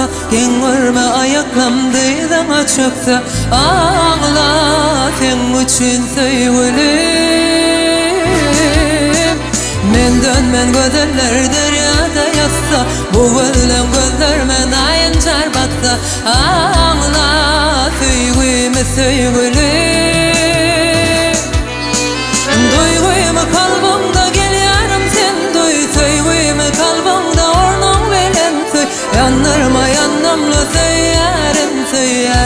baksa, Gengörme ayaklamdıydan açıkta. Ağla sen üçün sevgilim. Men dönmen gözeller deryada yatsa, bu gölden gözlermen ayıncar batsa. Ağla sevgimi sevgilim. Duyguymu kalbimda gel yarım sen duy, sevgimi kalbimda ornun veren söy. Yanırma yanımlı söy yarım söy.